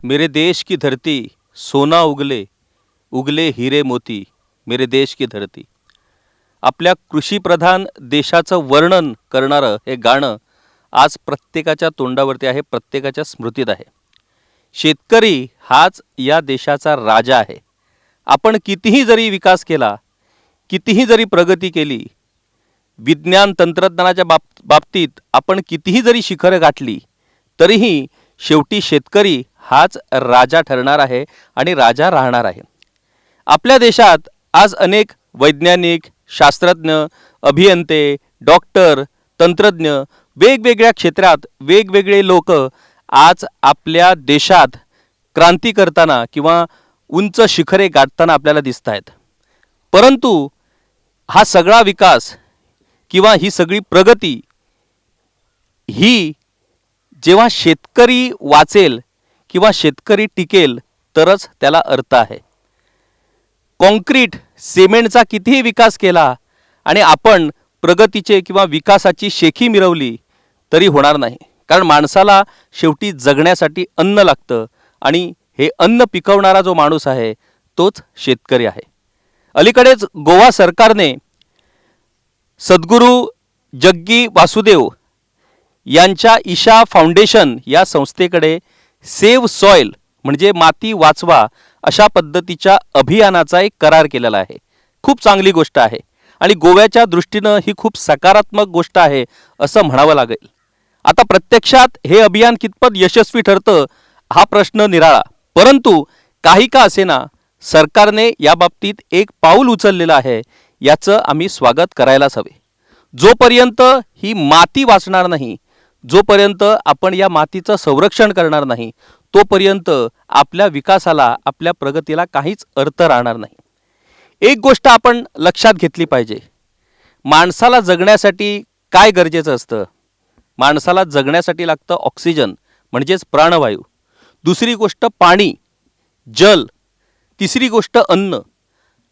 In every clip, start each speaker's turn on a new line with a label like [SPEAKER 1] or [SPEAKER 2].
[SPEAKER 1] मेरे देश की धरती सोना उगले उगले हीरे मोती मेरे देश की धरती. आपल्या कृषीप्रधान देशाचं वर्णन करणारं हे गाणं आज प्रत्येकाच्या तोंडावरती आहे, प्रत्येकाच्या स्मृतीत आहे. शेतकरी हाच या देशाचा राजा आहे. आपण कितीही जरी विकास केला, कितीही जरी प्रगती केली, विज्ञान तंत्रज्ञानाच्या बाबतीत आपण कितीही जरी शिखरं गाठली, तरीही शेवटी शेतकरी हाच राजा ठरणार आहे आणि राजा राहणार आहे. आपल्या देशात आज अनेक वैज्ञानिक, शास्त्रज्ञ, अभियंते, डॉक्टर, तंत्रज्ञ, वेगवेगळ्या क्षेत्रात वेगवेगळे लोक आज आपल्या देशात क्रांती करताना किंवा उंच शिखरे गाठताना आपल्याला दिसत आहेत. परंतु हा सगळा विकास किंवा ही सगळी प्रगती ही जेव्हा शेतकरी वाचेल किंवा शेतकरी टिकेल तरच त्याला अर्थ आहे. कॉन्क्रीट, सिमेंटचा कितीही विकास केला आणि आपण प्रगतीचे किंवा विकासाची शेखी मिरवली तरी होणार नाही. कारण माणसाला शेवटी जगण्यासाठी अन्न लागतं आणि हे अन्न पिकवणारा जो माणूस आहे तोच शेतकरी आहे. अलीकडेच गोवा सरकारने सद्गुरू जग्गी वासुदेव यांच्या ईशा फाउंडेशन या संस्थेकडे सेव्ह सॉइल म्हणजे माती वाचवा अशा पद्धतीच्या अभियानाचा एक करार केलेला आहे. खूप चांगली गोष्ट आहे आणि गोव्याच्या दृष्टीनं ही खूप सकारात्मक गोष्ट आहे असं म्हणावं लागेल. आता प्रत्यक्षात हे अभियान कितपत यशस्वी ठरतं हा प्रश्न निराळा, परंतु काही का असेना सरकारने याबाबतीत एक पाऊल उचललेलं आहे, याचं आम्ही स्वागत करायलाच हवे. जोपर्यंत ही माती वाचणार नाही, जोपर्यंत आपण या मातीचं संरक्षण करणार नाही, तोपर्यंत आपल्या विकासाला, आपल्या प्रगतीला काहीच अर्थ राहणार नाही. एक गोष्ट आपण लक्षात घेतली पाहिजे, माणसाला जगण्यासाठी काय गरजेचं असतं? माणसाला जगण्यासाठी लागतं ऑक्सिजन म्हणजेच प्राणवायू, दुसरी गोष्ट पाणी, जल, तिसरी गोष्ट अन्न.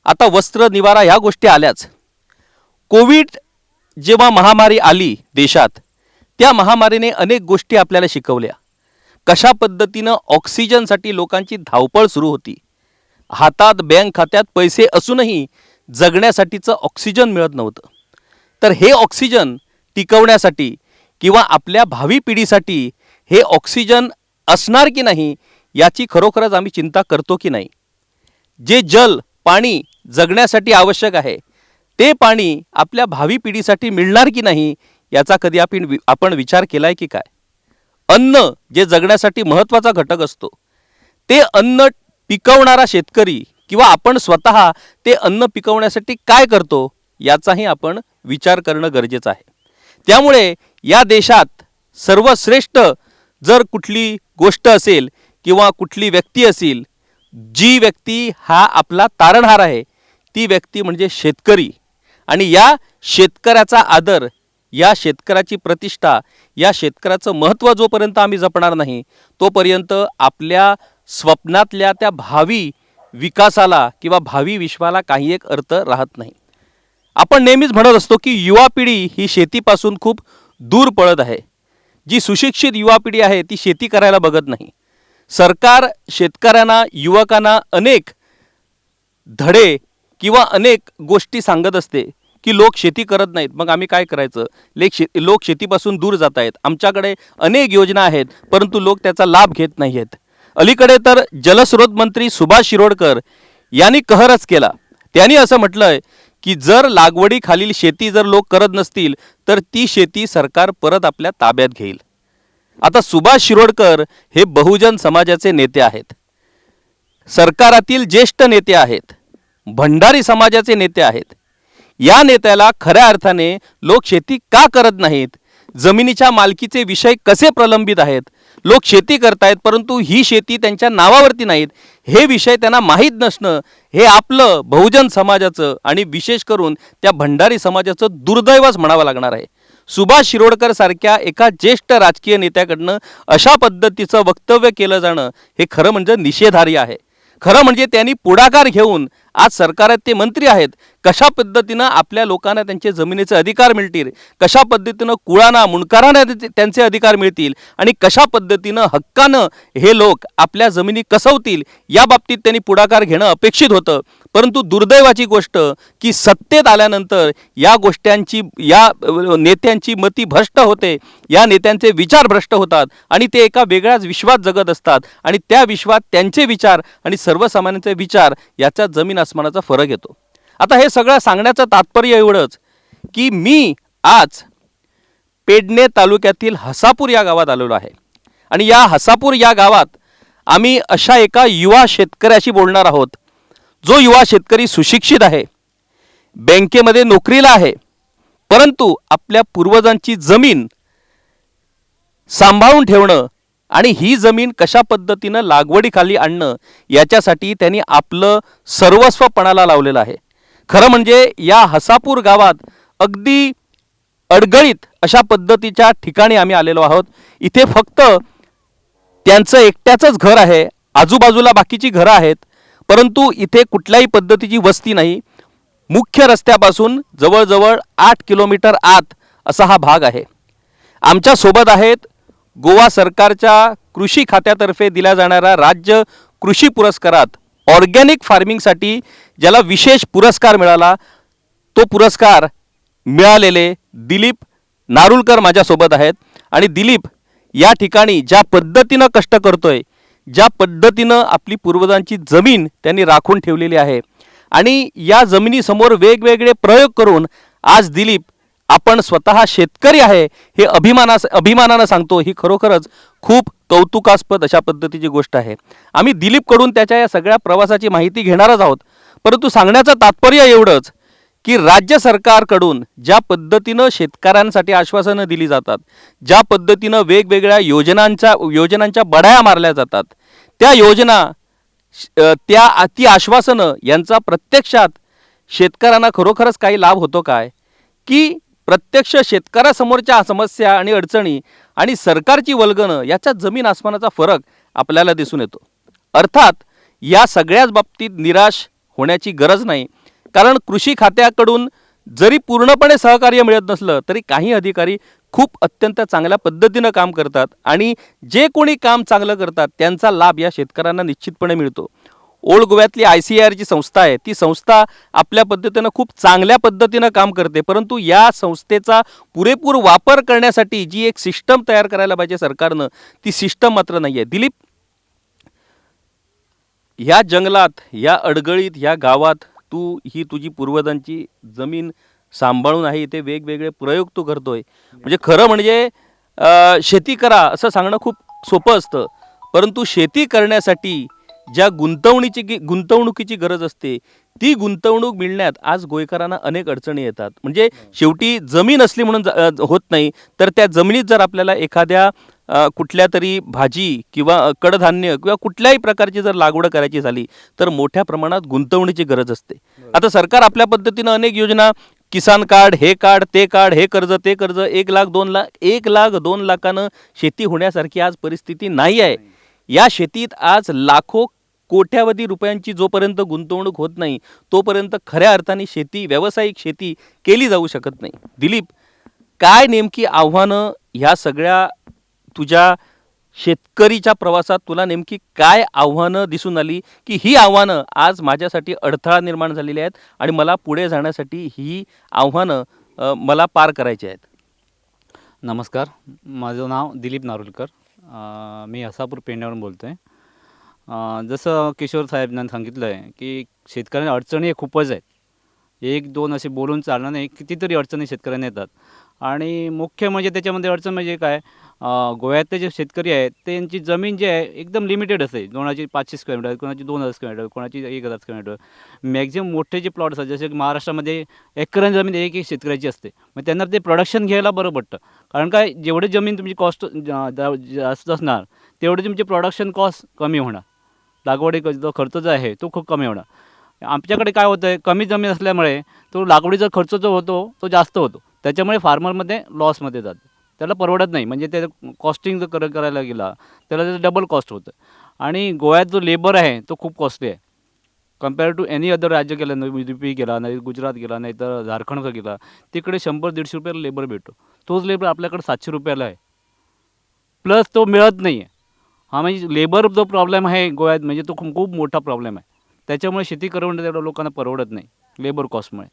[SPEAKER 1] आता वस्त्र, निवारा ह्या गोष्टी आल्याच. कोविड जेव्हा महामारी आली देशात, त्या महामारीने अनेक गोष्टी आपल्याला शिकवल्या. कशा पद्धतीनं ऑक्सिजनसाठी लोकांची धावपळ सुरू होती. हातात, बँक खात्यात पैसे असूनही जगण्यासाठीचं ऑक्सिजन मिळत नव्हतं. तर हे ऑक्सिजन टिकवण्यासाठी किंवा आपल्या भावी पिढीसाठी हे ऑक्सिजन असणार की नाही याची खरोखरच आम्ही चिंता करतो की नाही. जे जल, पाणी जगण्यासाठी आवश्यक आहे, ते पाणी आपल्या भावी पिढीसाठी मिळणार की नाही याचा कधी आपण विचार केलाय की काय? अन्न जे जगण्यासाठी महत्त्वाचा घटक असतो, ते अन्न पिकवणारा शेतकरी किंवा आपण स्वतः ते अन्न पिकवण्यासाठी काय करतो याचाही आपण विचार करणं गरजेचं आहे. त्यामुळे या देशात सर्वश्रेष्ठ जर कुठली गोष्ट असेल किंवा कुठली व्यक्ती असेल, जी व्यक्ती हा आपला तारणहार आहे, ती व्यक्ती म्हणजे शेतकरी. आणि या शेतकऱ्याचा आदर, या शेतकऱ्याची प्रतिष्ठा, या शेतकऱ्याचं महत्त्व जोपर्यंत आम्ही जपणार नाही, तोपर्यंत आपल्या स्वप्नातल्या त्या भावी विकासाला किंवा भावी विश्वाला काही एक अर्थ राहत नाही. आपण नेहमीच म्हणत असतो की युवा पिढी ही शेतीपासून खूप दूर पळत आहे. जी सुशिक्षित युवा पिढी आहे ती शेती करायला बघत नाही. सरकार शेतकऱ्यांना, युवकांना अनेक धडे किंवा अनेक गोष्टी सांगत असते की लोक शेती करत नाहीत, मग आम्ही काय करायचं? लोक शेतीपासून दूर जात आहेत, आमच्याकडे अनेक योजना आहेत, परंतु लोक त्याचा लाभ घेत नाही आहेत. अलीकडे तर जलस्रोत मंत्री सुभाष शिरोडकर यांनी कहरच केला. त्यांनी असं म्हटलंय की जर लागवडीखालील शेती जर लोक करत नसतील तर ती शेती सरकार परत आपल्या ताब्यात घेईल. आता सुभाष शिरोडकर हे बहुजन समाजाचे नेते आहेत, सरकारातील ज्येष्ठ नेते आहेत, भंडारी समाजाचे नेते आहेत. या नेत्याला खऱ्या अर्थाने लोक शेती का करत नाहीत, जमिनीच्या मालकीचे विषय कसे प्रलंबित आहेत, लोक शेती करतायत परंतु ही शेती त्यांच्या नावावरती नाहीत, हे विषय त्यांना माहीत नसणं हे आपलं बहुजन समाजाचं आणि विशेष करून त्या भंडारी समाजाचं दुर्दैवच म्हणावं लागणार आहे. सुभाष शिरोडकर सारख्या एका ज्येष्ठ राजकीय नेत्याकडनं अशा पद्धतीचं वक्तव्य केलं जाणं हे खरं म्हणजे निषेधार्ह आहे. खरं म्हणजे त्यांनी पुढाकार घेऊन आज सरकारात ते मंत्री आहेत, कशा पद्धतीनं आपल्या लोकांना त्यांचे जमिनीचे अधिकार मिळतील, कशा पद्धतीनं कुळाना मुणकारांना त्यांचे अधिकार मिळतील आणि कशा पद्धतीनं हक्कानं हे लोक आपल्या जमिनी कसवतील या बाबतीत त्यांनी पुढाकार घेणं अपेक्षित होतं. परंतु दुर्दैवाची गोष्ट की सत्तेत आल्यानंतर या गोष्टींची या नेत्यांची मती भ्रष्ट होते, या नेत्यांचे विचार भ्रष्ट होतात आणि ते एका वेगळ्याच विश्वात जगत असतात आणि त्या विश्वात त्यांचे विचार आणि सर्वसामान्यांचे विचार याच्यात जमीन आसमानाचा फरक येतो. आता हे सगळं सांगण्याचं तात्पर्य एवढंच की मी आज पेडणे तालुक्यातील हसापूर या गावात आलेलो आहे आणि या हसापूर या गावात आम्ही अशा एका युवा शेतकऱ्याशी बोलणार आहोत, जो युवा शेतकरी सुशिक्षित आहे, बँकेमध्ये नोकरीला आहे, परंतु आपल्या पूर्वजांची जमीन सांभाळून ठेवणं आणि ही जमीन कशा पद्धतीनं लागवडीखाली आणणं याच्यासाठी त्यांनी आपलं सर्वस्व पणाला लावलेलं आहे. खरं म्हणजे या हसापूर गावात अगदी अडगळीत अशा पद्धतीच्या ठिकाणी आम्ही आलेलो आहोत. इथे फक्त त्यांचं एकट्याचंच घर आहे, आजूबाजूला बाकीची घरं आहेत, परंतु इथे कुठल्याही पद्धतीची वस्ती नाही. मुख्य रस्त्यापासून जवळजवळ 8 किलोमीटर आत असा हा भाग आहे. आमच्या सोबत आहेत गोवा सरकारच्या कृषी खात्यातर्फे दिल्या जाणाऱ्या राज्य कृषी पुरस्कारात ऑर्गॅनिक फार्मिंगसाठी ज्याला विशेष पुरस्कार मिळाला, तो पुरस्कार मिळालेले दिलीप नारुलकर माझ्यासोबत आहेत. आणि दिलीप या ठिकाणी ज्या पद्धतीनं कष्ट करतोय, ज्या पद्धतीनं आपली पूर्वजांची जमीन त्यांनी राखून ठेवलेली आहे आणि या जमिनीसमोर वेगवेगळे प्रयोग करून आज दिलीप आपण स्वतः शेतकरी आहे हे अभिमानानं सांगतो, ही खरोखरच खूप कौतुकास्पद अशा पद्धतीची गोष्ट आहे. आम्ही दिलीपकडून त्याच्या या सगळ्या प्रवासाची माहिती घेणारच आहोत, परंतु सांगण्याचं तात्पर्य एवढंच की राज्य सरकारकडून ज्या पद्धतीनं शेतकऱ्यांसाठी आश्वासनं दिली जातात, ज्या पद्धतीनं वेगवेगळ्या योजनांच्या बढाया मारल्या जातात, त्या योजना ती आश्वासनं यांचा प्रत्यक्षात शेतकऱ्यांना खरोखरच काही लाभ होतो काय, की प्रत्यक्ष शेतकऱ्यासमोरच्या समस्या आणि अडचणी आणि सरकारची वल्गणं याच्यात जमीन आसमानाचा फरक आपल्याला दिसून येतो. अर्थात या सगळ्याच बाबतीत निराश होण्याची गरज नाही, कारण कृषी खात्याकडून जरी पूर्णपणे सहकार्य मिळत नसलं तरी काही अधिकारी खूप अत्यंत चांगल्या पद्धतीनं काम करतात आणि जे कोणी काम चांगलं करतात त्यांचा लाभ या शेतकऱ्यांना निश्चितपणे मिळतो. ओल्ड गोव्यातली ICAR ची संस्था आहे, ती संस्था आपल्या पद्धतीनं खूप चांगल्या पद्धतीनं काम करते, परंतु या संस्थेचा पुरेपूर वापर करण्यासाठी जी एक सिस्टम तयार करायला पाहिजे सरकारनं, ती सिस्टम मात्र नाही आहे. दिलीप, ह्या जंगलात, या अडगळीत, या गावात तू ही तुझी पूर्वजांची जमीन सांभाळून आहे, इथे वेगवेगळे प्रयोग तू करतोय. म्हणजे खरं म्हणजे शेती करा असं सांगणं खूप सोपं असतं, परंतु शेती करण्यासाठी ज्या गुंतवणुकीची गरज असते ती गुंतवणूक मिळण्यात आज गोयकरांना अनेक अडचणी येतात. म्हणजे शेवटी जमीन असली म्हणून होत नाही, तर त्या जमिनीत जर आपल्याला एखाद्या कुठल्या तरी भाजी किंवा कडधान्य किंवा कुठल्याही प्रकारची जर लागवड करायची झाली तर मोठ्या प्रमाणात गुंतवणुकीची गरज असते. आता सरकार आपल्या पद्धतीनं अनेक योजना, किसान कार्ड, हे कार्ड, ते कार्ड, हे कर्ज, ते कर्ज, 1 लाख 2 लाख 1 लाख 2 लाखानं शेती होण्यासारखी आज परिस्थिती नाही आहे. या शेतीत आज लाखो कोट्यावधी रुपयांची जोपर्यंत गुंतवणूक होत नाही तोपर्यंत खऱ्या अर्थाने शेती, व्यावसायिक शेती केली जाऊ शकत नाही. दिलीप, काय नेमकी आव्हानं ह्या सगळ्या तुझ्या शेतकरीच्या प्रवासात तुला नेमकी काय आव्हानं दिसून आली की ही आव्हानं आज माझ्यासाठी अडथळा निर्माण झालेली आहेत आणि मला पुढे जाण्यासाठी ही आव्हानं मला पार करायची आहेत?
[SPEAKER 2] नमस्कार, माझं नाव दिलीप नारुलकर. मी हसापूर पेंड्यावरून बोलतो आहे. जसं किशोर साहेबांनी सांगितलं आहे की शेतकऱ्यांना अडचणी खूपच आहेत. 1-2 असे बोलून चालणार नाही, कितीतरी अडचणी शेतकऱ्यांना येतात. आणि मुख्य म्हणजे त्याच्यामध्ये अडचण म्हणजे काय, गोव्यातले जे शेतकरी आहेत त्यांची जमीन जी आहे एकदम लिमिटेड असते. कोणाची 500 स्क्वेअर मीटर, कोणाची 2000 स्क्वेअर मीटर, कोणाची 1000 स्क्वेअर मीटर. मॅक्झिमम मोठे जे प्लॉट असतात, जसे की महाराष्ट्रामध्ये एकरांची जमीन एक शेतकऱ्याची असते. मग त्यांना ते प्रोडक्शन घ्यायला बरं पडतं, कारण काय, जेवढी जमीन तुमची कॉस्ट जास्त असणार तेवढी तुमची प्रोडक्शन कॉस्ट कमी होणार. लागवडी जो खर्च जो आहे तो खूप कमी होणार. आमच्याकडे काय होतं आहे, कमी जमीन असल्यामुळे तो लागवडीचा खर्च जो होतो तो जास्त होतो. त्याच्यामुळे फार्मरमध्ये लॉसमध्ये जातं, त्याला परवडत नाही. म्हणजे ते कॉस्टिंग जर करायला गेला त्याला त्याचं डबल कॉस्ट होतं. आणि गोव्यात जो लेबर आहे तो खूप कॉस्टली आहे. कम्पेअर टू एनी अदर राज्य केलं नाही, UP गेला नाही, गुजरात गेला नाही, तर झारखंड गेला, तिकडे 100-150 रुपयाला लेबर भेटतो. तोच लेबर आपल्याकडे 700 रुपयाला आहे, प्लस तो मिळत नाही आहे. हा म्हणजे लेबर जो प्रॉब्लेम आहे गोव्यात, म्हणजे तो खूप खूप मोठा प्रॉब्लेम आहे. त्याच्यामुळे शेती करणं तेवढं लोकांना परवडत नाही लेबर कॉस्टमुळे.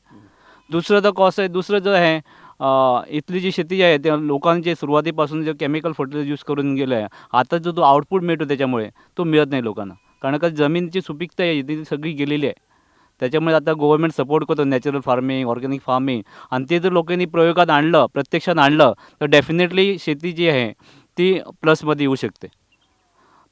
[SPEAKER 2] दुसरं तर कॉस्ट आहे, दुसरं जो आहे इथली जी शेती आहे त्या लोकांचे सुरुवातीपासून जे केमिकल फर्टिलायझर यूज करून गेलं आहे, आता जो आउटपुट मिळतो त्याच्यामुळे तो मिळत नाही लोकांना. कारण का जमीनची सुपीकता आहे ती सगळी गेलेली आहे. त्याच्यामुळे आता गव्हर्नमेंट सपोर्ट करतो नॅचरल फार्मिंग, ऑर्गॅनिक फार्मिंग, आणि ते जर लोकांनी प्रयोगात आणलं, प्रत्यक्षात आणलं, तर डेफिनेटली शेती जी आहे ती प्लसमध्ये येऊ शकते.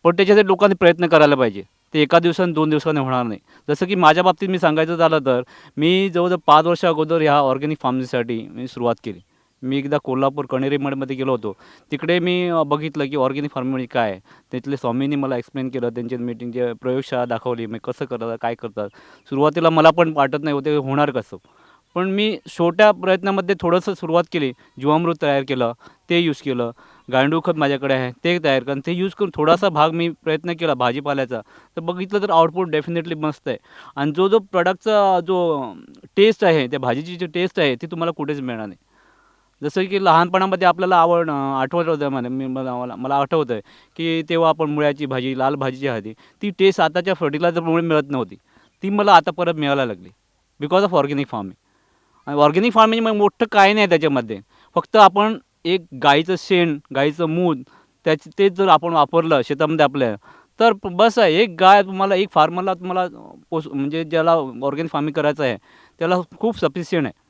[SPEAKER 2] पण त्याच्यासाठी लोकांनी प्रयत्न करायला पाहिजे. ते एका दिवसाने 2 दिवसाने होणार नाही. जसं की माझ्या बाबतीत मी सांगायचं झालं तर मी जवळजवळ 5 वर्षा अगोदर ह्या ऑर्गॅनिक फार्मिंगसाठी मी सुरुवात केली. मी एकदा कोल्हापूर कणेरी मठमध्ये गेलो होतो. तिकडे मी बघितलं की ऑर्गॅनिक फार्मिंग म्हणजे काय आहे. तिथले स्वामींनी मला एक्सप्लेन केलं. त्यांची मीटिंगची प्रयोगशाळा दाखवली. मी कसं करतात, काय करतात. सुरुवातीला मला पण वाटत नाही होते होणार कसं. पण मी छोट्या प्रयत्नामध्ये थोडंसं सुरुवात केली. जीवामृत तयार केलं, ते यूज केलं. गांडूळ खत माझ्याकडे आहे, ते तयार करून ते यूज करून थोडासा भाग मी प्रयत्न केला भाजीपाल्याचा, तर बघितलं तर आउटपुट डेफिनेटली मस्त आहे. आणि जो प्रॉडक्टचा जो टेस्ट आहे, त्या भाजीची जी टेस्ट आहे ती तुम्हाला कुठेच मिळणार नाही. जसं की लहानपणामध्ये आपल्याला आठवत होतं मला आठवतं आहे की तेव्हा आपण मुळ्याची भाजी, लाल भाजी जी ती टेस्ट आताच्या फर्टिलायझरमुळे मिळत नव्हती. ती मला आता परत मिळायला लागली बिकॉज ऑफ ऑर्गॅनिक फार्मिंग. आणि ऑर्गॅनिक फार्मिंग मग मोठं काही नाही त्याच्यामध्ये. फक्त आपण एक गाईचं शेण, गाईचं मूत ते जर आपण वापरलं शेतामध्ये आपल्या, तर बस आहे. एक गाय तुम्हाला, एक फार्मरला तुम्हाला म्हणजे ज्याला ऑर्गॅनिक फार्मिंग करायचं आहे त्याला खूप सफिशियंट आहे.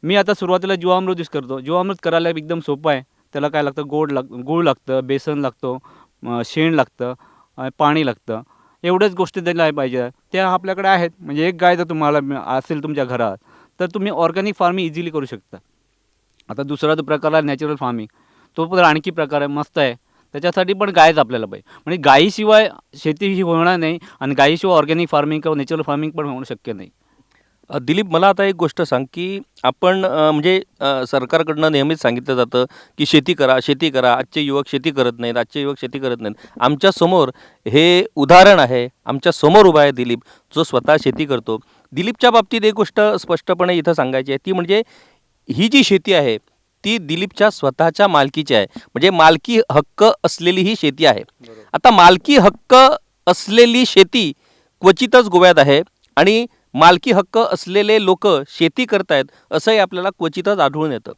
[SPEAKER 2] मी आता सुरुवातीला जीवामृत यूज करतो. जीवामृत करायला एकदम सोपं आहे. त्याला काय लागतं, गूळ लागतं, बेसन लागतो, शेण लागतं, पाणी लागतं. एवढ्याच गोष्टी त्याला पाहिजे. त्या आपल्याकडे आहेत. म्हणजे एक गाय जर तुम्हाला असेल तुमच्या घरात, तर तुम्ही ऑर्गॅनिक फार्मिंग इझिली करू शकता. आता दुसरा जो प्रकार आहे नॅचरल फार्मिंग, तो पण आणखी प्रकार आहे, मस्त आहे. त्याच्यासाठी पण गायच आपल्याला पाहिजे. म्हणजे गायीशिवाय शेती ही होणार नाही आणि गायीशिवाय ऑर्गॅनिक फार्मिंग किंवा नॅचरल फार्मिंग पण होणं शक्य नाही.
[SPEAKER 1] दिलीप, मला आता एक गोष्ट सांग की आपण म्हणजे सरकारकडनं नेहमीच सांगितलं जातं की शेती करा, शेती करा. आजचे युवक शेती करत नाहीत, आजचे युवक शेती करत नाहीत. आमच्यासमोर हे उदाहरण आहे, आमच्या समोर उभा आहे दिलीप, जो स्वतः शेती करतो. दिलीपच्या बाबतीत एक गोष्ट स्पष्टपणे इथं सांगायची आहे, ती म्हणजे ही जी शेती आहे ती दिलीपच्या स्वतःच्या मालकीची आहे. म्हणजे मालकी हक्क असलेली ही शेती आहे. आता मालकी हक्क असलेली शेती क्वचितच गोव्यात आहे आणि मालकी हक्क असलेले लोक शेती करतायत असंही आपल्याला क्वचितच आढळून येतं.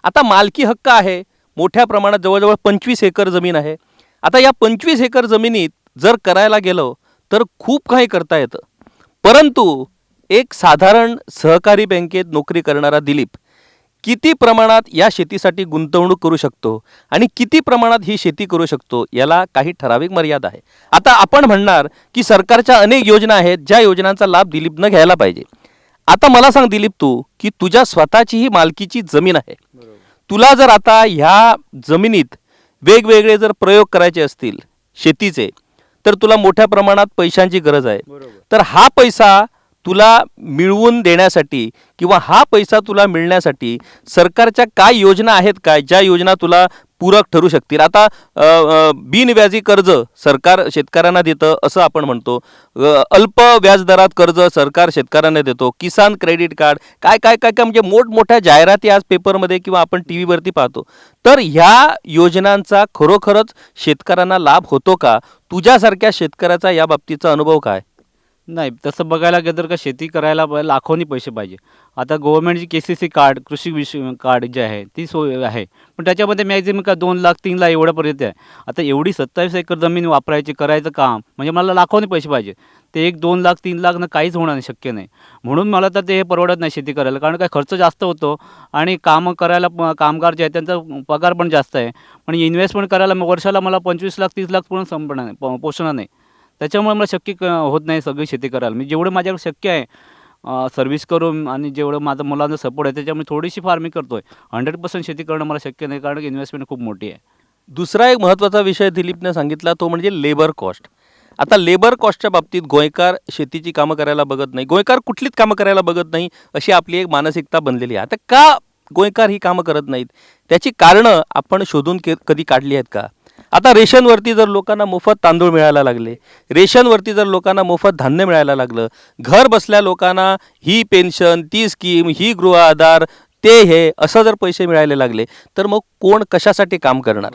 [SPEAKER 1] आता मालकी हक्क आहे मोठ्या प्रमाणात, जवळजवळ 25 एकर जमीन आहे. आता या 25 एकर जमिनीत जर करायला गेलो तर खूप काही करता येतं. परंतु एक साधारण सहकारी बँकेत नोकरी करणारा दिलीप किती प्रमाणात या शेतीसाठी गुंतवणूक करू शकतो आणि किती प्रमाणात ही शेती करू शकतो, याला काही ठराविक मर्यादा आहे. आता आपण म्हणणार की सरकारच्या अनेक योजना आहेत, ज्या योजनांचा लाभ दिलीपनं घ्यायला पाहिजे. आता मला सांग दिलीप, तू की तुझ्या स्वतःची ही मालकीची जमीन आहे. तुला जर आता ह्या जमिनीत वेगवेगळे जर प्रयोग करायचे असतील शेतीचे, तर तुला मोठ्या प्रमाणात पैशांची गरज आहे. तर हा पैसा तुला मिळवून देण्यासाठी किंवा हा पैसा तुला मिळण्यासाठी सरकारच्या काय योजना आहेत काय, ज्या योजना तुला पूरक ठरू शकतील? आता बिनव्याजी कर्ज सरकार शेतकऱ्यांना देतं असं आपण म्हणतो. अल्प व्याजदरात कर्ज सरकार शेतकऱ्यांना देतो. किसान क्रेडिट कार्ड, काय काय काय काय म्हणजे मोठमोठ्या जाहिराती आज पेपरमध्ये किंवा आपण टी व्हीवरती पाहतो. तर ह्या योजनांचा खरोखरच शेतकऱ्यांना लाभ होतो का? तुझ्यासारख्या शेतकऱ्याचा या बाबतीचा अनुभव काय?
[SPEAKER 2] नाही, तसं बघायला गेलं तर का शेती करायला लाखोनी पैसे पाहिजे. आता गव्हर्नमेंटची KCC कार्ड, कृषी कार्ड जे आहे ती सोय आहे. पण त्याच्यामध्ये मॅक्झिमम का 2 लाख 3 लाख एवढ्यापर्यंत आहे. आता एवढी 27 एकर जमीन वापरायची, करायचं काम म्हणजे मला लाखोनी पैसे पाहिजे. ते 1-2 लाख 3 लाखनं काहीच होणार नाही, शक्य नाही. म्हणून मला तर ते परवडत नाही शेती करायला. कारण काय, खर्च जास्त होतो आणि कामं करायला कामगार जे आहेत त्यांचा पगार पण जास्त आहे. पण इन्व्हेस्टमेंट करायला वर्षाला मला 25 लाख 30 लाख पण संपणार नाही, पोचणार नाही. त्याच्यामुळे मला शक्य होत नाही सगळी शेती करायला. मी जेवढं माझ्याकडे शक्य आहे सर्व्हिस करून आणि जेवढं माझं मुलांना सपोर्ट आहे त्याच्यामुळे थोडीशी फार्मिंग करतो आहे. 100% शेती करणं मला शक्य नाही, कारण इन्व्हेस्टमेंट खूप मोठी आहे.
[SPEAKER 1] दुसरा एक महत्त्वाचा विषय दिलीपने सांगितला, तो म्हणजे लेबर कॉस्ट. आता लेबर कॉस्टच्या बाबतीत गोंयकार शेतीची कामं करायला बघत नाही, गोंयकार कुठलीच कामं करायला बघत नाही, अशी आपली एक मानसिकता बनलेली आहे. आता का गोंयकार ही कामं करत नाहीत, त्याची कारणं आपण शोधून कधी काढली आहेत का? आता रेशनवरती जर लोकांना मोफत तांदूळ मिळायला लागले, रेशनवरती जर लोकांना मोफत धान्य मिळायला लागलं, घर बसल्या लोकांना ही पेन्शन, ती स्कीम, ही गृह आधार, ते हे असं जर पैसे मिळायला लागले, तर मग कोण कशासाठी काम करणार?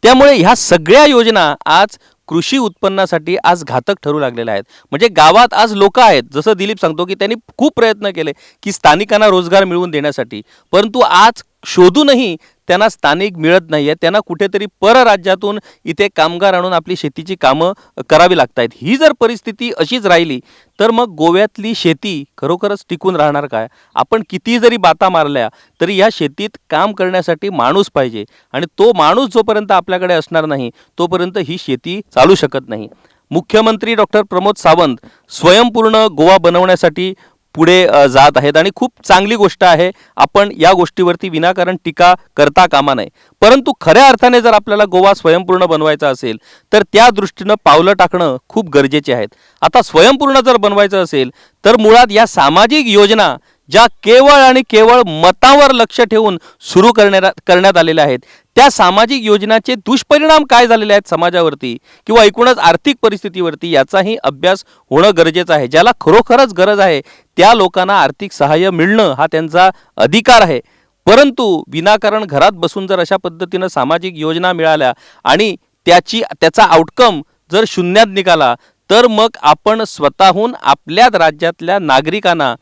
[SPEAKER 1] त्यामुळे ह्या सगळ्या योजना आज कृषी उत्पन्नासाठी आज घातक ठरू लागलेल्या आहेत. म्हणजे गावात आज लोक आहेत, जसं दिलीप सांगतो की त्यांनी खूप प्रयत्न केले की स्थानिकांना रोजगार मिळवून देण्यासाठी, परंतु आज शोधूनही त्यांना स्थानिक मिळत नाही आहे. त्यांना कुठेतरी परराज्यातून इथे कामगार आणून आपली शेतीची कामं करावी लागत आहेत. ही जर परिस्थिती अशीच राहिली तर मग गोव्यातली शेती खरोखरच टिकून राहणार काय? आपण किती जरी बाता मारल्या तरी या शेतीत काम करण्यासाठी माणूस पाहिजे, आणि तो माणूस जोपर्यंत आपल्याकडे असणार नाही तोपर्यंत ही शेती चालू शकत नाही. मुख्यमंत्री डॉक्टर प्रमोद सावंत स्वयंपूर्ण गोवा बनवण्यासाठी पुढे जात आहेत, आणि खूप चांगली गोष्ट आहे. आपण या गोष्टीवरती विनाकारण टीका करता कामा नये. परंतु खऱ्या अर्थाने जर आपल्याला गोवा स्वयंपूर्ण बनवायचा असेल तर त्या दृष्टीनं पावलं टाकणं खूप गरजेचे आहेत. आता स्वयंपूर्ण जर बनवायचं असेल तर मुळात या सामाजिक योजना ज्या केवळ आणि केवळ मतावर लक्ष ठेवून सुरू करण्यात आलेल्या आहेत, त्या सामाजिक योजनाचे दुष्परिणाम काय झालेले आहेत समाजावरती किंवा एकूणच आर्थिक परिस्थितीवरती, याचाही अभ्यास होणं गरजेचं आहे. ज्याला खरोखरच गरज आहे त्या लोकांना आर्थिक सहाय्य मिळणं हा त्यांचा अधिकार आहे. परंतु विनाकारण घरात बसून जर अशा पद्धतीनं सामाजिक योजना मिळाल्या आणि त्याचा आउटकम जर शून्यात निघाला तर मग आपण स्वतःहून आपल्याच राज्यातल्या नागरिकांना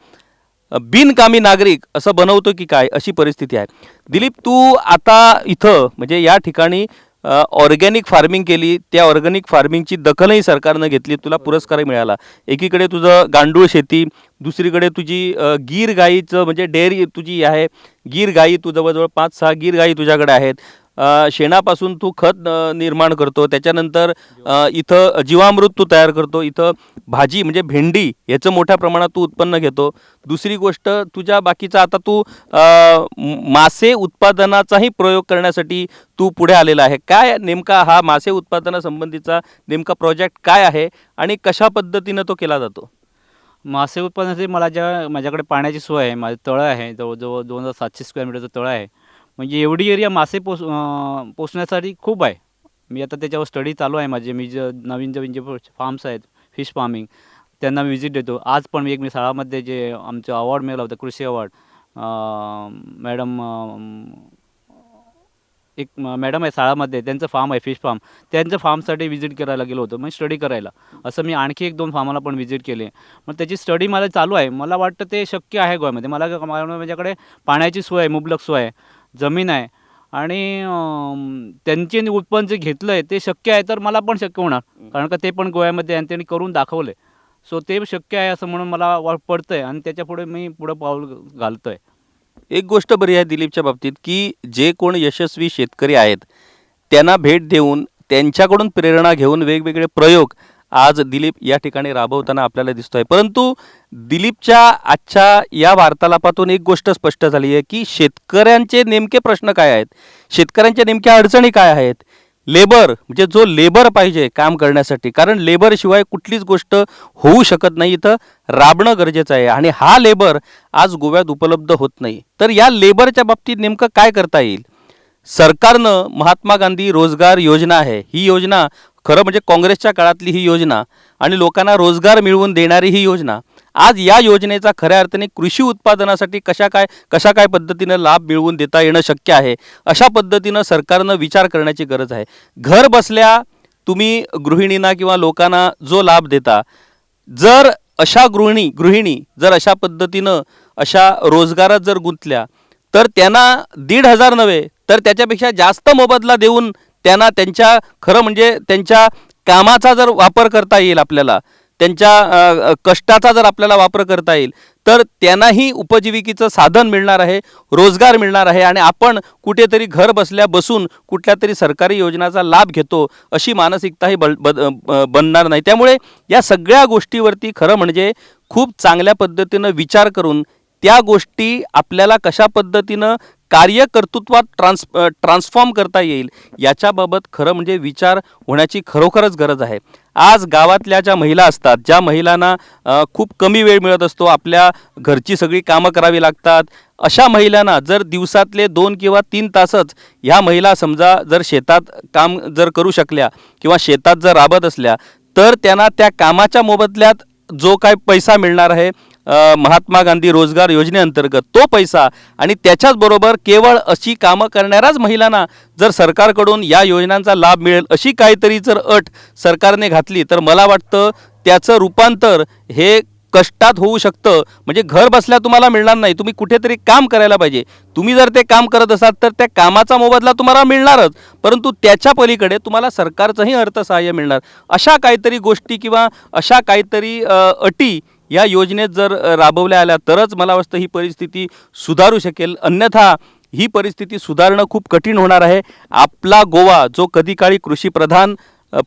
[SPEAKER 1] बिनकामी नागरिक असं बनवतो की काय, अशी परिस्थिती आहे. दिलीप, तू आता इथं म्हणजे या ठिकाणी ऑर्गॅनिक फार्मिंग केली, त्या ऑर्गॅनिक फार्मिंगची दखलही सरकारनं घेतली, तुला पुरस्कारही मिळाला. एकीकडे तुझं गांडूळ शेती, दुसरीकडे तुझी गीर गाईचं म्हणजे डेअरी तुझी आहे, गीर गाई तू जवळजवळ 5-6 गीर गाई तुझ्याकडे आहेत. शेणापासून तू खत निर्माण करतो, त्याच्यानंतर इथं जीवामृत तू तयार करतो, इथं भाजी म्हणजे भेंडी याचं मोठ्या प्रमाणात तू उत्पन्न घेतो. दुसरी गोष्ट तुझ्या बाकीचा आता तू मासे उत्पादनाचाही प्रयोग करण्यासाठी तू पुढे आलेला आहे. काय नेमका हा मासे उत्पादनासंबंधीचा नेमका प्रोजेक्ट काय आहे आणि कशा पद्धतीनं तो केला जातो?
[SPEAKER 2] मासे उत्पादनासाठी माझ्याकडे पाण्याची सोय आहे. माझं तळं आहे, जवळजवळ 2700 स्क्वेअर मीटरचं तळं आहे. म्हणजे एवढी एरिया मासे पोसण्यासाठी खूप आहे. मी आता त्याच्यावर स्टडी चालू आहे माझे. मी नवीन जे फार्म्स आहेत फिश फार्मिंग, त्यांना व्हिजिट देतो. आज पण मी शाळामध्ये जे आमचं अवॉर्ड मिळाला होता, कृषी अवॉर्ड, मॅडम आहे शाळामध्ये, त्यांचं फार्म आहे फिश फार्म, त्यांच्या फार्मसाठी व्हिजिट करायला गेलो होतो, म्हणजे स्टडी करायला. असं मी आणखी 1-2 फार्माला पण व्हिजिट केले. मग त्याची स्टडी मला चालू आहे. मला वाटतं ते शक्य आहे गोव्यामध्ये. माझ्याकडे पाण्याची सोय आहे, मुबलक सोय आहे, जमीन आहे, आणि त्यांचे उत्पन्न जे घेतलं आहे ते शक्य आहे, तर मला पण शक्य होणार. कारण का ते पण गोव्यामध्ये आणि त्यांनी करून दाखवलं आहे. सो ते शक्य आहे असं म्हणून मला पडतं आहे, आणि त्याच्यापुढे मी पाऊल घालतो आहे.
[SPEAKER 1] एक गोष्ट बरी आहे दिलीपच्या बाबतीत की जे कोण यशस्वी शेतकरी आहेत त्यांना भेट देऊन त्यांच्याकडून प्रेरणा घेऊन वेगवेगळे प्रयोग आज दिलीप या ठिकाणी राबवताना आपल्याला दिसतोय. परंतु दिलीपच्या आजच्या या वार्तालापातून एक गोष्ट स्पष्ट झाली आहे की शेतकऱ्यांचे नेमके प्रश्न काय आहेत, शेतकऱ्यांच्या नेमक्या अडचणी काय आहेत. लेबर म्हणजे जो लेबर पाहिजे काम करण्यासाठी, कारण लेबरशिवाय कुठलीच गोष्ट होऊ शकत नाही, इथं राबणं गरजेचं आहे, आणि हा लेबर आज गोव्यात उपलब्ध होत नाही. तर या लेबरच्या बाबतीत नेमकं काय करता येईल? सरकारनं महात्मा गांधी रोजगार योजना आहे, ही योजना खरं म्हणजे काँग्रेसच्या काळातली ही योजना आणि लोकांना रोजगार मिळवून देणारी ही योजना, आज या योजनेचा खऱ्या अर्थाने कृषी उत्पादनासाठी कशा काय पद्धतीनं लाभ मिळवून देता येणं शक्य आहे, अशा पद्धतीनं सरकारनं विचार करण्याची गरज आहे. घर बसल्या तुम्ही गृहिणींना किंवा लोकांना जो लाभ देता, जर अशा गृहिणी जर अशा पद्धतीनं अशा रोजगारात जर गुंतल्या तर त्यांना 1,500 नव्हे तर त्याच्यापेक्षा जास्त मोबदला देऊन त्यांना त्यांच्या खरं म्हणजे त्यांच्या कामाचा जर वापर करता येईल, आपल्याला त्यांच्या कष्टाचा जर आपल्याला वापर करता येईल, तर त्यांनाही उपजीविकेचं साधन मिळणार आहे, रोजगार मिळणार आहे, आणि आपण कुठेतरी घर बसल्या बसून कुठल्या तरी सरकारी योजनाचा लाभ घेतो अशी मानसिकताही बनणार नाही. त्यामुळे या सगळ्या गोष्टीवरती खरं म्हणजे खूप चांगल्या पद्धतीनं विचार करून त्या गोष्टी आपल्याला कशा पद्धतीनं कार्यकर्तृत्वात ट्रान्सफॉर्म करता येईल याच्याबाबत खरं म्हणजे विचार होण्याची खरोखरच गरज आहे. आज गावातल्या ज्या महिला असतात, ज्या महिलांना खूप कमी वेळ मिळत असतो, आपल्या घरची सगळी कामं करावी लागतात, अशा महिलांना जर दिवसातले 2 किंवा 3 तासच ह्या महिला समजा जर शेतात काम जर करू शकल्या किंवा शेतात जर राबत असल्या, तर त्यांना त्या कामाच्या मोबदल्यात जो काय पैसा मिळणार आहे महात्मा गांधी रोजगार योजनेअंतर्गत, तो पैसा आणि त्याच्याचबरोबर केवळ अशी कामं करणाऱ्याच महिलांना जर सरकारकडून या योजनांचा लाभ मिळेल अशी काहीतरी जर अट सरकारने घातली, तर मला वाटतं त्याचं रूपांतर हे कष्टात होऊ शकतं. म्हणजे घर बसल्या तुम्हाला मिळणार नाही, तुम्ही कुठेतरी काम करायला पाहिजे. तुम्ही जर ते काम करत असाल तर त्या कामाचा मोबदला तुम्हाला मिळणारच, परंतु त्याच्या पलीकडे तुम्हाला सरकारचंही अर्थसहाय्य मिळणार. अशा काहीतरी गोष्टी किंवा अशा काहीतरी अटी या योजनेत जर राबवल्या आल्या तरच मला वाटतं ही परिस्थिती सुधारू शकेल. अन्यथा ही परिस्थिती सुधारणं खूप कठीण होणार आहे. आपला गोवा जो कधी काळी कृषीप्रधान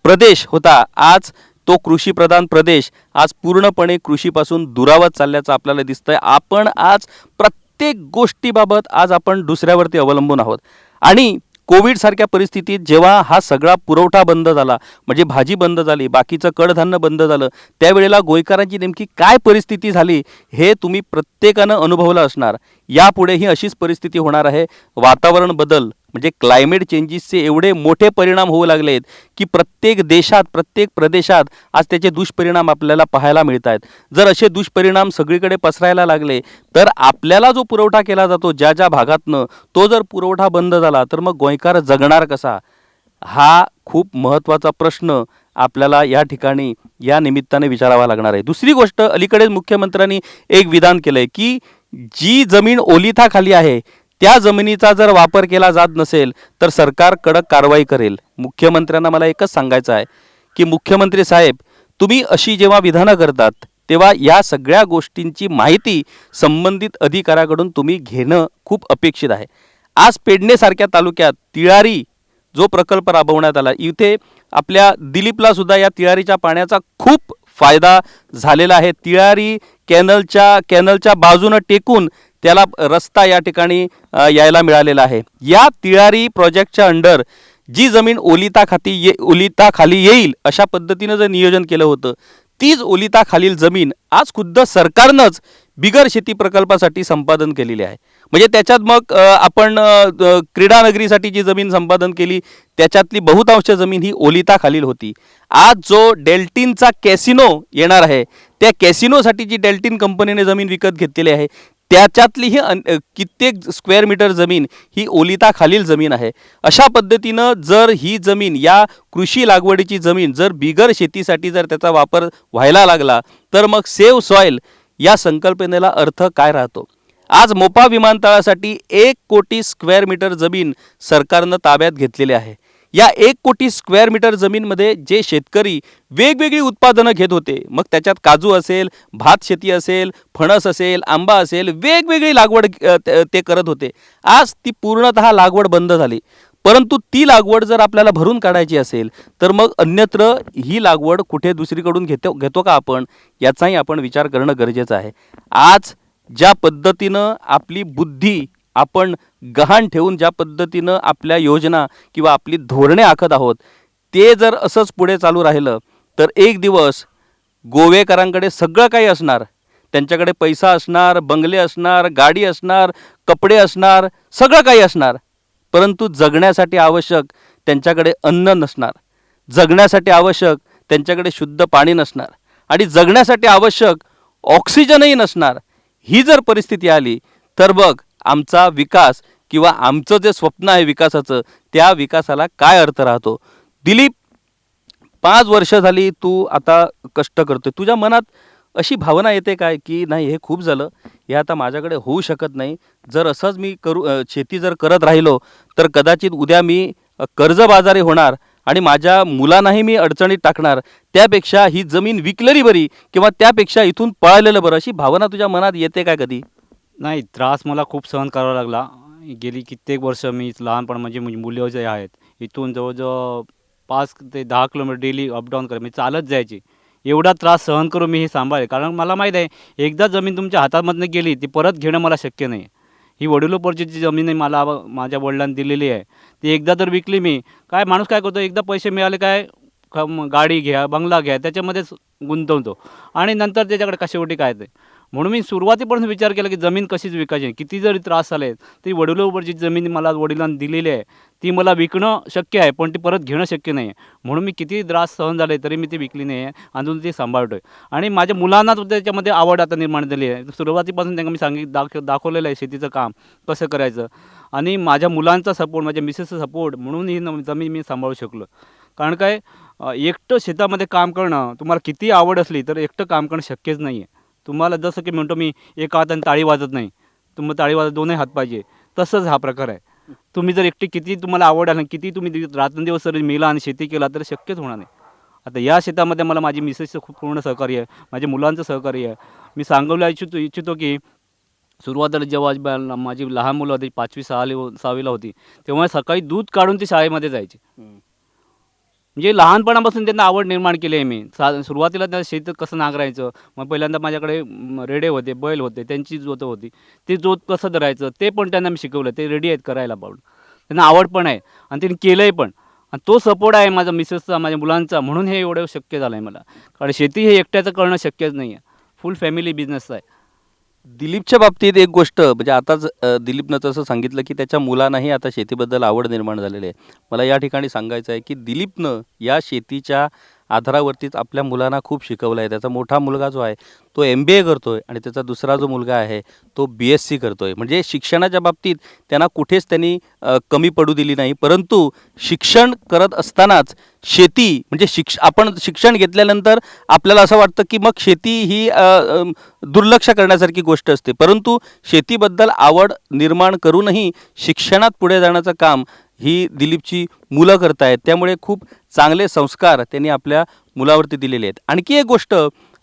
[SPEAKER 1] प्रदेश होता, आज तो कृषीप्रधान प्रदेश आज पूर्णपणे कृषीपासून दुरावत चालल्याचं आपल्याला दिसतंय. आपण आज प्रत्येक गोष्टीबाबत आज आपण दुसऱ्यावरती अवलंबून आहोत. आणि कोविडसारख्या परिस्थितीत जेव्हा हा सगळा पुरवठा बंद झाला, म्हणजे भाजी बंद झाली, बाकीचं कडधान्य बंद झालं, त्यावेळेला गोयकरांची नेमकी काय परिस्थिती झाली हे तुम्ही प्रत्येकानं अनुभवलं असणार. यापुढेही अशीच परिस्थिती होणार आहे. वातावरण बदल म्हणजे क्लायमेट चेंजेसचे एवढे मोठे परिणाम होऊ लागले आहेत की प्रत्येक देशात, प्रत्येक प्रदेशात आज त्याचे दुष्परिणाम आपल्याला पाहायला मिळत आहेत. जर असे दुष्परिणाम सगळीकडे पसरायला लागले तर आपल्याला जो पुरवठा केला जातो ज्या ज्या भागातनं, तो जर पुरवठा बंद झाला तर मग गोंयकार जगणार कसा? हा खूप महत्त्वाचा प्रश्न आपल्याला या ठिकाणी या निमित्ताने विचारावा लागणार आहे. दुसरी गोष्ट, अलीकडेच मुख्यमंत्र्यांनी एक विधान केलं आहे की जी जमीन ओलिताखाली आहे त्या जमिनीचा जर वापर केला जात नसेल तर सरकार कडक कारवाई करेल. मुख्यमंत्र्यांना मला एकच सांगायचं आहे की मुख्यमंत्री साहेब, तुम्ही अशी जेव्हा विधानं करतात तेव्हा या सगळ्या गोष्टींची माहिती संबंधित अधिकाऱ्याकडून तुम्ही घेणं खूप अपेक्षित आहे. आज पेडणेसारख्या तालुक्यात तिळारी जो प्रकल्प राबवण्यात आला, इथे आपल्या दिलीपला सुद्धा या तिळारीच्या पाण्याचा खूप फायदा झालेला आहे. तिळारी कॅनलच्या बाजूनं टेकून त्याला रस्ता या ठिकाणी यायला मिळालेला आहे. या तिळारी प्रोजेक्टच्या अंडर जी जमीन ओलिताखाली येईल अशा पद्धतीनं जर नियोजन केलं होतं, तीच ओलिताखालील जमीन आज खुद्द सरकारनंच बिगर शेती प्रकल्पासाठी संपादन केलेली आहे. म्हणजे त्याच्यात मग आपण क्रीडा नगरीसाठी जी जमीन संपादन केली त्याच्यातली बहुतांश जमीन ही ओलिताखालील होती. आज जो डेल्टिनचा कॅसिनो येणार आहे, त्या कॅसिनोसाठी जी डेल्टिन कंपनीने जमीन विकत घेतलेली आहे त्याच्यातली ही कित्येक स्क्वेअर मीटर जमीन ही ओलिताखालील जमीन आहे. अशा पद्धतीनं जर ही जमीन, या कृषी लागवडीची जमीन जर बिगर शेतीसाठी जर त्याचा वापर व्हायला लागला तर मग सेव्ह सॉईल या संकल्पनेला अर्थ काय राहतो? आज मोपा विमानतळासाठी 1 कोटी स्क्वेअर मीटर जमीन सरकारनं ताब्यात घेतलेली आहे. या 1 कोटी स्क्वेअर मीटर जमीनमध्ये जे शेतकरी वेगवेगळी उत्पादनं घेत होते, मग त्याच्यात काजू असेल, भात शेती असेल, फणस असेल, आंबा असेल, वेगवेगळी लागवड ते करत होते. आज ती पूर्णतः लागवड बंद झाली. परंतु ती लागवड जर आपल्याला भरून काढायची असेल तर मग अन्यत्र ही लागवड कुठे दुसरीकडून घेतो का आपण? याचाही आपण विचार करणं गरजेचं आहे. आज ज्या पद्धतीनं आपली बुद्धी आपण गहाण ठेवून ज्या पद्धतीनं आपल्या योजना किंवा आपली धोरणे आखत आहोत, ते जर असंच पुढे चालू राहिलं तर एक दिवस गोवेकरांकडे सगळं काही असणार, त्यांच्याकडे पैसा असणार, बंगले असणार, गाडी असणार, कपडे असणार, सगळं काही असणार, परंतु जगण्यासाठी आवश्यक त्यांच्याकडे अन्न नसणार, जगण्यासाठी आवश्यक त्यांच्याकडे शुद्ध पाणी नसणार आणि जगण्यासाठी आवश्यक ऑक्सिजनही नसणार. ही जर परिस्थिती आली तर बघ आमचा विकास किंवा आमचं जे स्वप्न आहे विकासाचं, त्या विकासाला काय अर्थ राहतो? दिलीप, 5 वर्ष झाली तू आता कष्ट करतोय, तुझ्या मनात अशी भावना येते काय की नाही हे खूप झालं, हे आता माझ्याकडे होऊ शकत नाही, जर असंच मी शेती जर करत राहिलो तर कदाचित उद्या मी कर्जबाजारी होणार आणि माझ्या मुलांनाही मी अडचणीत टाकणार, त्यापेक्षा ही जमीन विकलेली बरी किंवा त्यापेक्षा इथून पळालेलं बरं, अशी भावना तुझ्या मनात येते काय कधी?
[SPEAKER 2] नाही, त्रास मला खूप सहन करावा लागला. गेली कित्येक वर्ष मी लहानपण म्हणजे मुलं जे आहेत इथून जवळजवळ 5 ते 10 किलोमीटर डेली अपडाऊन मी चालत जायची. एवढा त्रास सहन करून मी हे सांभाळले, कारण मला माहीत आहे एकदा जमीन तुमच्या हातामधनं गेली ती परत घेणं मला शक्य नाही. ही वडिलोपार्जित जमीन आहे, मला माझ्या वडिलांनी दिलेली आहे, ती एकदा जर विकली मी, काय माणूस काय करतो, एकदा पैसे मिळाले काय गाडी घ्या, बंगला घ्या, त्याच्यामध्येच गुंतवतो आणि नंतर त्याच्याकडे कशावटी काय ते. म्हणून मी सुरुवातीपासून विचार केला की जमीन कशीच विकायची नाही. किती जरी त्रास झाले तरी वडिलोबरची जमीन मला वडिलांनी दिलेली आहे, ती मला विकणं शक्य आहे, पण ती परत घेणं शक्य नाही आहे. म्हणून मी किती त्रास सहन झाले तरी मी ती विकली नाही आहे, अजून ती सांभाळतो आहे. आणि माझ्या मुलांना सुद्धा त्याच्यामध्ये आवड आता निर्माण झाली आहे. सुरुवातीपासून त्यांना मी दाखवलेलं आहे शेतीचं काम कसं करायचं. आणि माझ्या मुलांचा सपोर्ट, माझ्या मिसेसचा सपोर्ट म्हणून ही जमीन मी सांभाळू शकलो. कारण काय, एकटं शेतामध्ये काम करणं, तुम्हाला किती आवड असली तर एकटं काम करणं शक्यच नाही आहे. तुम्हाला जसं की म्हणतो मी, एका हाताने टाळी वाजत नाही, तुम्हाला टाळी वाजत दोन्ही हात पाहिजे, तसंच हा प्रकार आहे. तुम्ही जर एकटी किती तुम्हाला आवड आहे, किती तुम्ही रात्रंदिवस जर मेला आणि शेती केला तर शक्यच होणार नाही. आता या शेतामध्ये मला माझी मिसेसचं खूप पूर्ण सहकार्य आहे, माझ्या मुलांचं सहकार्य आहे. मी सांगायला इच्छितो की सुरुवातीला जेव्हा माझी लहान मुलं होती, 5वी 6वीला होती, तेव्हा सकाळी दूध काढून ती शाळेमध्ये जायची. म्हणजे लहानपणापासून त्यांना आवड निर्माण केली आहे मी. सुरुवातीला त्या शेतात कसं नांगरायचं, मग पहिल्यांदा माझ्याकडे रेडे होते, बैल होते, त्यांची जोतं होती, ते जोत कसं धरायचं ते पण त्यांना मी शिकवलं. ते रेडी आहेत करायला पाहून, त्यांना आवड पण आहे आणि त्यांनी केलं आहे पण. आणि तो सपोर्ट आहे माझा मिसेसचा, माझ्या मुलांचा, म्हणून हे एवढं शक्य झालं आहे मला. कारण शेती हे एकट्याचं करणं शक्यच नाही आहे, फुल फॅमिली बिझनेस आहे.
[SPEAKER 1] दिलीपच्या बाबतीत एक गोष्ट म्हणजे आताच दिलीपनं तसं सांगितलं की त्याच्या मुलांनाही आता शेतीबद्दल आवड निर्माण झालेली आहे. मला या ठिकाणी सांगायचं आहे की दिलीपनं या शेतीच्या आधारावरतीच आपल्या मुलांना खूप शिकवलं आहे. त्याचा मोठा मुलगा जो आहे तो MBA करतो आहे आणि त्याचा दुसरा जो मुलगा आहे तो BSc करतो आहे. म्हणजे शिक्षणाच्या बाबतीत त्यांना कुठेच त्यांनी कमी पडू दिली नाही. परंतु शिक्षण करत असतानाच शेती म्हणजे आपण शिक्षण घेतल्यानंतर आपल्याला असं वाटतं की मग शेती ही दुर्लक्ष करण्यासारखी गोष्ट असते. परंतु शेतीबद्दल आवड निर्माण करूनही शिक्षणात पुढे जाण्याचं काम ही दिलीपची मुलं करत आहेत. त्यामुळे खूप चांगले संस्कार त्यांनी आपल्या मुलावरती दिलेले आहेत. आणखी एक गोष्ट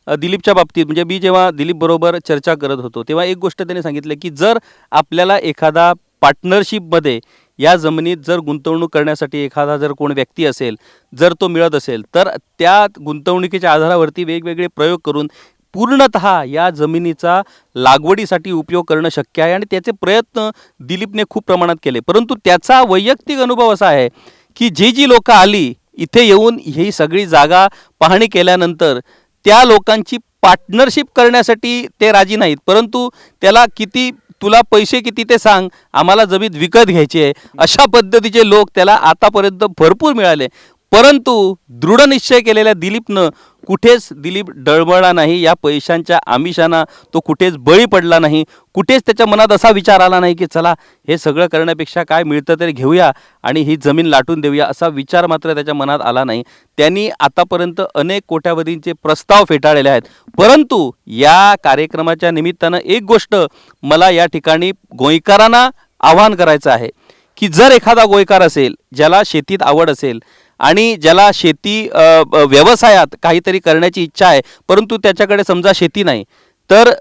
[SPEAKER 1] दिलीपच्या बाबतीत म्हणजे मी जेव्हा दिलीपबरोबर चर्चा करत होतो तेव्हा एक गोष्ट त्यांनी सांगितलं की जर आपल्याला एखादा पार्टनरशिपमध्ये या जमिनीत जर गुंतवणूक करण्यासाठी एखादा जर कोण व्यक्ती असेल, जर तो मिळत असेल तर त्या गुंतवणुकीच्या आधारावरती वेगवेगळे प्रयोग करून पूर्णतः या जमिनीचा लागवडीसाठी उपयोग करणं शक्य आहे आणि त्याचे प्रयत्न दिलीपने खूप प्रमाणात केले. परंतु त्याचा वैयक्तिक अनुभव असा आहे की जी लोकं आली इथे येऊन ही सगळी जागा पाहणी केल्यानंतर त्या लोकांची पार्टनरशिप करण्यासाठी ते राजी नाहीत. परंतु त्याला किती तुला पैसे किती ते सांग, आम्हाला जमीन विकत घ्यायची आहे, अशा पद्धतीचे लोक त्याला आतापर्यंत भरपूर मिळाले. परंतु दृढ निश्चय केलेल्या दिलीपनं कुठेच दिलीप डळमळला नाही. या पैशांच्या आमिषांना तो कुठेच बळी पडला नाही. कुठेच त्याच्या मनात असा विचार आला नाही की चला हे सगळं करण्यापेक्षा काय मिळतं तरी घेऊया आणि ही जमीन लाटून देऊया, असा विचार मात्र त्याच्या मनात आला नाही. त्यांनी आतापर्यंत अनेक कोट्यावधींचे प्रस्ताव फेटाळलेले आहेत. परंतु या कार्यक्रमाच्या निमित्तानं एक गोष्ट मला या ठिकाणी गोंयकरांना आवाहन करायचं आहे की जर एखादा गोंयकार असेल, ज्याला शेतीत आवड असेल आणि ज्याला शेती व्यवसायात काहीतरी करण्याची इच्छा आहे, परंतु त्याच्याकडे समजा शेती नाही, तर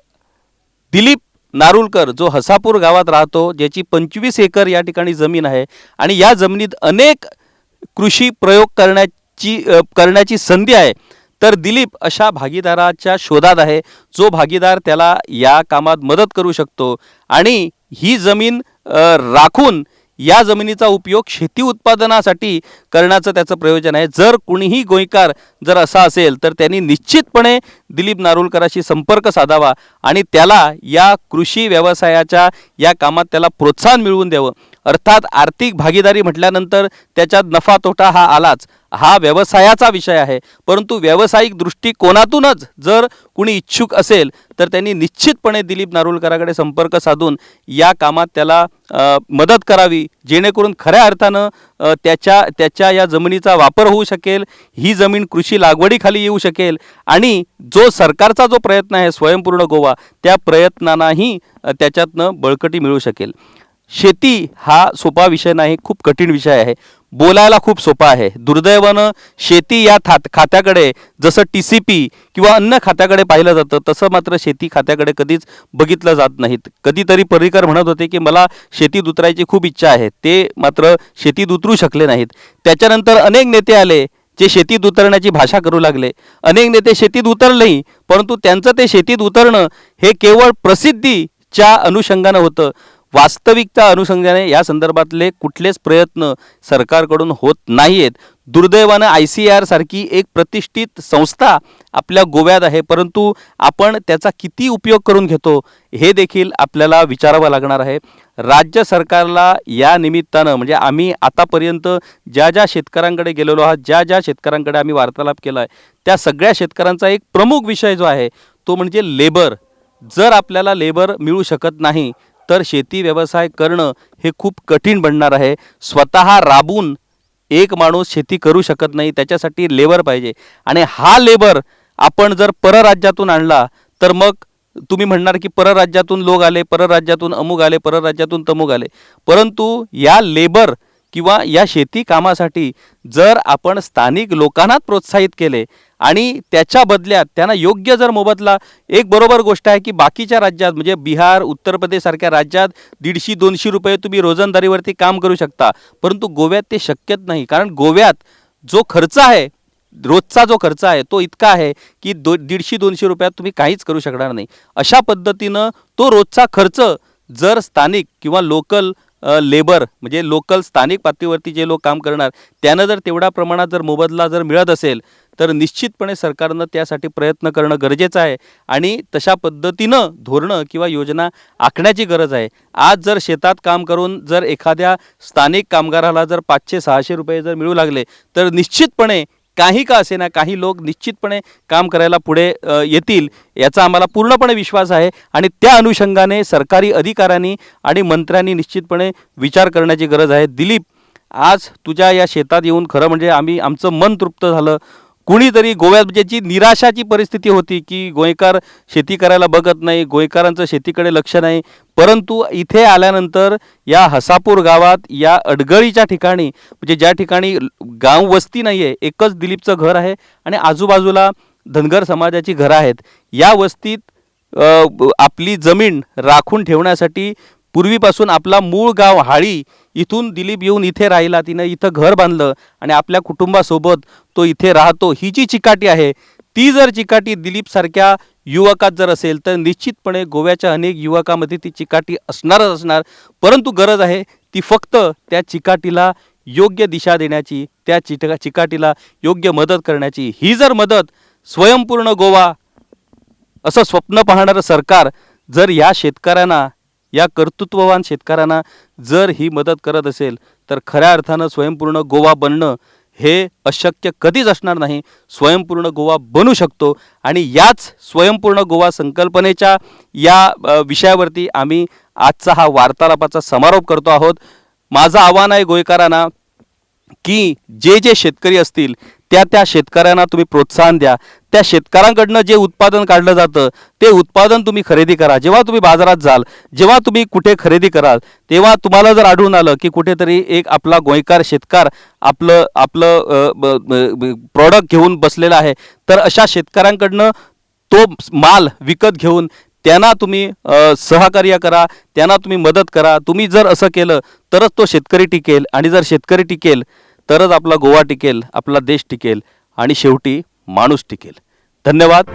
[SPEAKER 1] दिलीप नारुलकर जो हसापूर गावात राहतो, ज्याची 25 एकर या ठिकाणी जमीन आहे आणि या जमिनीत अनेक कृषी प्रयोग करण्याची संधी आहे, तर दिलीप अशा भागीदाराच्या शोधात आहे जो भागीदार त्याला या कामात मदत करू शकतो आणि ही जमीन राखून या जमिनीचा उपयोग शेती उत्पादनासाठी करण्याचं त्याचं प्रयोजन आहे. जर कुणीही गोंयकार जर असा असेल तर त्यांनी निश्चितपणे दिलीप नारुलकराशी संपर्क साधावा आणि त्याला या कृषी व्यवसायाच्या या कामात त्याला प्रोत्साहन मिळवून द्यावं. अर्थात आर्थिक भागीदारी म्हटल्यानंतर त्याच्यात नफा तोटा हा आलाच, हा व्यवसायाचा विषय आहे. परंतु व्यावसायिक दृष्टिकोनातूनच जर कुणी इच्छुक असेल तर त्यांनी निश्चितपणे दिलीप नारुलकराकडे संपर्क साधून या कामात त्याला मदत करावी, जेणेकरून खऱ्या अर्थानं त्याच्या या जमिनीचा वापर होऊ शकेल, ही जमीन कृषी लागवडीखाली येऊ शकेल आणि जो सरकारचा जो प्रयत्न आहे स्वयंपूर्ण गोवा, त्या प्रयत्नांनाही त्याच्यातनं बळकटी मिळू शकेल. शेती हा सोपा विषय नाही, खूप कठीण विषय आहे. बोलायला खूप सोपा आहे. दुर्दैवानं शेती या खात्याकडे जसं TCP किंवा अन्न खात्याकडे पाहिलं जातं तसं मात्र शेती खात्याकडे कधीच बघितलं जात नाहीत. कधीतरी पर्रीकर म्हणत होते की मला शेतीत उतरायची खूप इच्छा आहे, ते मात्र शेतीत उतरू शकले नाहीत. त्याच्यानंतर अनेक नेते आले जे शेतीत उतरण्याची भाषा करू लागले. अनेक नेते शेतीत उतरलेही, परंतु त्यांचं ते शेतीत उतरणं हे केवळ प्रसिद्धीच्या अनुषंगानं होतं. वास्तविकता अनुषंगाने या संदर्भातले कुठलेच प्रयत्न सरकारकडून होत नाही आहेत. दुर्दैवानं ICAR सारखी एक प्रतिष्ठित संस्था आपल्या गोव्यात आहे, परंतु आपण त्याचा किती उपयोग करून घेतो हे देखील आपल्याला विचारावं लागणार आहे. राज्य सरकारला या निमित्तानं म्हणजे आम्ही आतापर्यंत ज्या शेतकऱ्यांकडे गेलेलो आहोत, ज्या शेतकऱ्यांकडे आम्ही वार्तालाप केला आहे, त्या सगळ्या शेतकऱ्यांचा एक प्रमुख विषय जो आहे तो म्हणजे लेबर. जर आपल्याला लेबर मिळू शकत नाही तर शेती व्यवसाय करणं हे खूप कठीण बनणार आहे. स्वतः राबून एक माणूस शेती करू शकत नाही, त्याच्यासाठी लेबर पाहिजे. आणि हा लेबर आपण जर परराज्यातून आणला तर मग तुम्ही म्हणणार की परराज्यातून लोक आले, परराज्यातून अमुक आले, परराज्यातून तमुक आले. परंतु या लेबर किंवा या शेती कामासाठी जर आपण स्थानिक लोकांना प्रोत्साहित केले आणि त्याच्या बदल्यात त्यांना योग्य जर मोबदला, एक बरोबर गोष्ट आहे की बाकीच्या राज्यात म्हणजे बिहार, उत्तर प्रदेश सारख्या राज्यात 150-200 रुपये तुम्ही रोजंदारीवरती काम करू शकता, परंतु गोव्यात ते शक्यच नाही. कारण गोव्यात जो खर्च आहे, रोजचा जो खर्च आहे तो इतका आहे की 150-200 रुपयात तुम्ही काहीच करू शकणार नाही. अशा पद्धतीनं तो रोजचा खर्च जर स्थानिक किंवा लोकल लेबर म्हणजे लोकल स्थानिक पातळीवरती जे लोक काम करणार त्यानं जर तेवढ्या प्रमाणात जर मोबदला जर मिळत असेल तर निश्चितपणे सरकारनं त्यासाठी प्रयत्न करणं गरजेचं आहे आणि तशा पद्धतीनं धोरणं किंवा योजना आखण्याची गरज आहे. आज जर शेतात काम करून जर एखाद्या स्थानिक कामगाराला जर 500-600 रुपये जर मिळू लागले तर निश्चितपणे काही का असेना काही लोक निश्चितपणे काम करायला पुढे येतील याचा आम्हाला पूर्णपणे विश्वास आहे. आणि त्या अनुषंगाने सरकारी अधिकाऱ्यांनी आणि मंत्र्यांनी निश्चितपणे विचार करण्याची गरज आहे. दिलीप, आज तुझ्या या शेतात येऊन खरं म्हणजे आमचं मन तृप्त झालं. कुणीतरी गोव्यात ज्याची निराशाची परिस्थिती होती की गोयकार शेती करायला बघत नाही, गोयकारांचं शेतीकडे लक्ष नाही, परंतु इथे आल्यानंतर या हसापूर गावात या अडगळीच्या ठिकाणी म्हणजे ज्या ठिकाणी गाव वस्ती नाही आहे, एकच दिलीपचं घर आहे आणि आजूबाजूला धनगर समाजाची घरं आहेत. या वस्तीत आपली जमीन राखून ठेवण्यासाठी पूर्वीपासून आपला मूळ गाव हाळी इथून दिलीप येऊन इथे राहिला, तिनं इथं घर बांधलं आणि आपल्या कुटुंबासोबत तो इथे राहतो. ही जी चिकाटी आहे ती जर चिकाटी दिलीपसारख्या युवकात जर असेल तर निश्चितपणे गोव्याच्या अनेक युवकामध्ये ती चिकाटी असणारच असणार. परंतु गरज आहे ती फक्त त्या चिकाटीला योग्य दिशा देण्याची, त्या चिकाटीला योग्य मदत करण्याची. ही जर मदत स्वयंपूर्ण गोवा असं स्वप्न पाहणारं सरकार जर या शेतकऱ्यांना, या कर्तृत्ववान शेतकऱ्यांना जर ही मदत करत असेल तर खऱ्या अर्थानं स्वयंपूर्ण गोवा बनणं हे अशक्य कधीच असणार नाही. स्वयंपूर्ण गोवा बनू शकतो आणि याच स्वयंपूर्ण गोवा संकल्पनेच्या या विषयावरती आम्ही आजचा हा वार्तालापाचा समारोप करतो आहोत. माझं आव्हान आहे गोयकारांना की जे शेतकरी असतील त्या शेतकऱ्यांना तुम्ही प्रोत्साहन द्या. त्या शेतकऱ्यांकडनं जे उत्पादन काढलं जातं ते उत्पादन तुम्ही खरेदी करा. जेव्हा तुम्ही बाजारात जाल, जेव्हा तुम्ही कुठे खरेदी कराल, तेव्हा तुम्हाला जर आढळून आलं की कुठेतरी एक आपला गोयकार शेतकार आपलं प्रॉडक्ट घेऊन बसलेला आहे, तर अशा शेतकऱ्यांकडनं तो माल विकत घेऊन त्यांना तुम्ही सहकार्य करा, त्यांना तुम्ही मदत करा. तुम्ही जर असं केलं तरच तो शेतकरी टिकेल आणि जर शेतकरी टिकेल तरच आपला गोवा टिकेल, आपला देश टिकेल आणि शेवटी माणूस टिकेल. धन्यवाद.